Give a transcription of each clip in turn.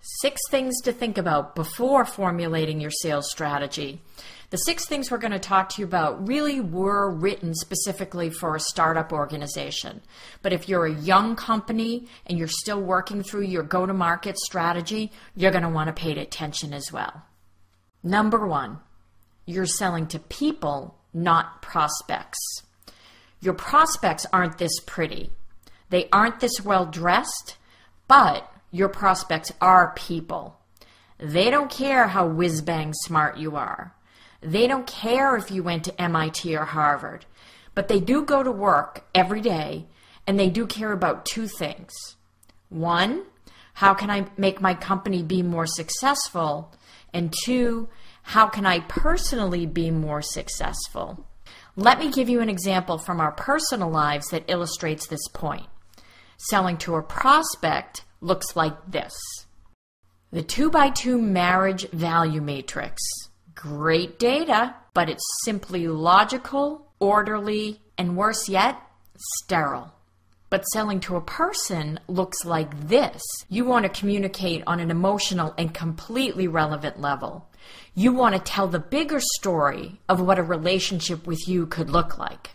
6 things to think about before formulating your sales strategy. The 6 things we're going to talk to you about really were written specifically for a startup organization. But if you're a young company and you're still working through your go-to-market strategy, you're going to want to pay attention as well. Number 1, you're selling to people, not prospects. Your prospects aren't this pretty. They aren't this well-dressed, but your prospects are people. They don't care how whiz-bang smart you are. They don't care if you went to MIT or Harvard. But they do go to work every day, and they do care about 2 things. 1, how can I make my company be more successful? And 2, how can I personally be more successful? Let me give you an example from our personal lives that illustrates this point. Selling to a prospect looks like this. The 2x2 marriage value matrix. Great data, but it's simply logical, orderly, and worse yet, sterile. But selling to a person looks like this. You want to communicate on an emotional and completely relevant level. You want to tell the bigger story of what a relationship with you could look like.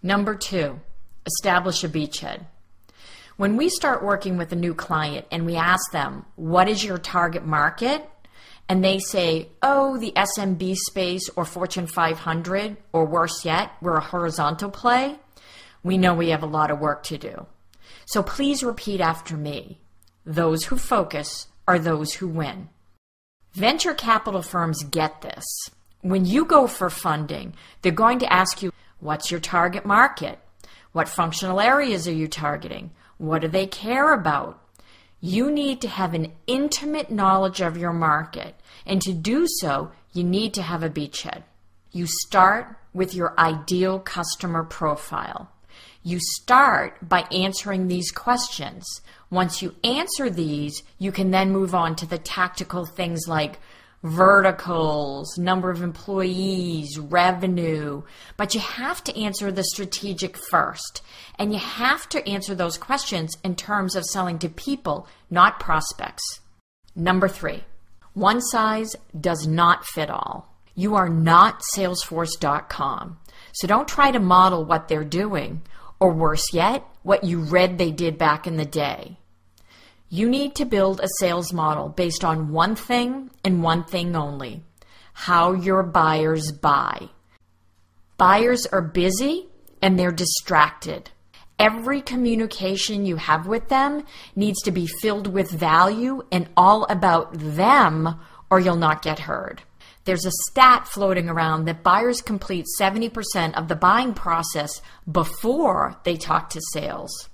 Number 2, establish a beachhead. When we start working with a new client and we ask them, what is your target market? And they say, oh, the SMB space or Fortune 500, or worse yet, we're a horizontal play, we know we have a lot of work to do. So please repeat after me. Those who focus are those who win. Venture capital firms get this. When you go for funding, they're going to ask you, what's your target market? What functional areas are you targeting? What do they care about? You need to have an intimate knowledge of your market, and to do so, you need to have a beachhead. You start with your ideal customer profile. You start by answering these questions. Once you answer these, you can then move on to the tactical things like verticals, number of employees, revenue. But you have to answer the strategic first. And you have to answer those questions in terms of selling to people, not prospects. Number 3, one size does not fit all. You are not Salesforce.com. So don't try to model what they're doing, or worse yet, what you read they did back in the day. You need to build a sales model based on one thing and one thing only: how your buyers buy. Buyers are busy and they're distracted. Every communication you have with them needs to be filled with value and all about them, or you'll not get heard. There's a stat floating around that buyers complete 70% of the buying process before they talk to sales.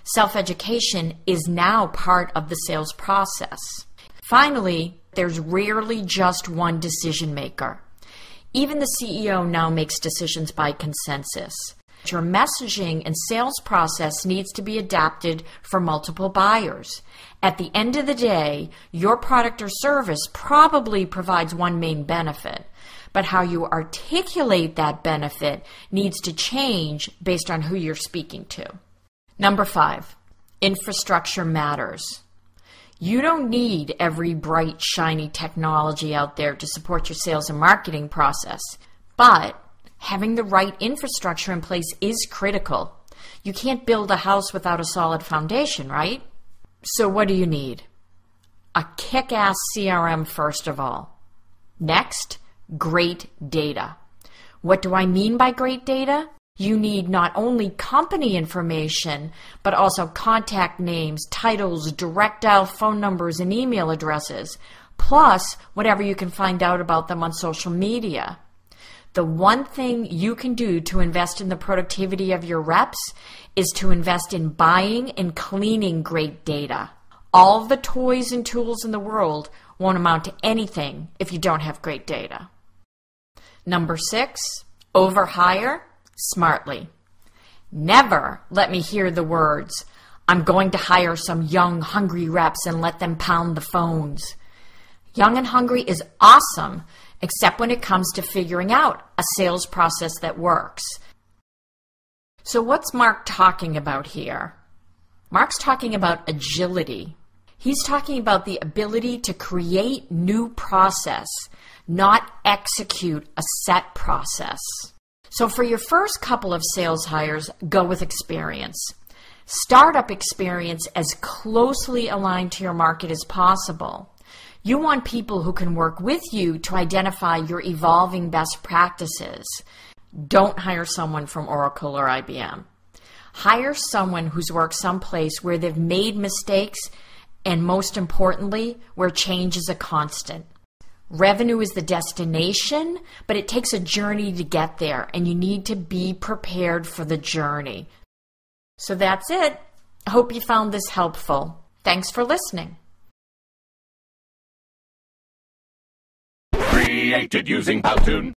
Self-education is now part of the sales process. Finally, there's rarely just one decision maker. Even the CEO now makes decisions by consensus. Your messaging and sales process needs to be adapted for multiple buyers. At the end of the day, your product or service probably provides one main benefit, but how you articulate that benefit needs to change based on who you're speaking to. Number 5, infrastructure matters. You don't need every bright, shiny technology out there to support your sales and marketing process, but having the right infrastructure in place is critical. You can't build a house without a solid foundation, right? So what do you need? A kick-ass CRM first of all. Next, great data. What do I mean by great data? You need not only company information, but also contact names, titles, direct dial phone numbers, and email addresses, plus whatever you can find out about them on social media. The one thing you can do to invest in the productivity of your reps is to invest in buying and cleaning great data. All the toys and tools in the world won't amount to anything if you don't have great data. Number 6, overhire smartly. Never let me hear the words, I'm going to hire some young, hungry reps and let them pound the phones. Young and hungry is awesome, except when it comes to figuring out a sales process that works. So what's Mark talking about here? Mark's talking about agility. He's talking about the ability to create new process, not execute a set process. So for your first couple of sales hires, go with experience. Startup experience as closely aligned to your market as possible. You want people who can work with you to identify your evolving best practices. Don't hire someone from Oracle or IBM. Hire someone who's worked someplace where they've made mistakes and, most importantly, where change is a constant. Revenue is the destination, but it takes a journey to get there, and you need to be prepared for the journey. So that's it. I hope you found this helpful. Thanks for listening. Created using Powtoon.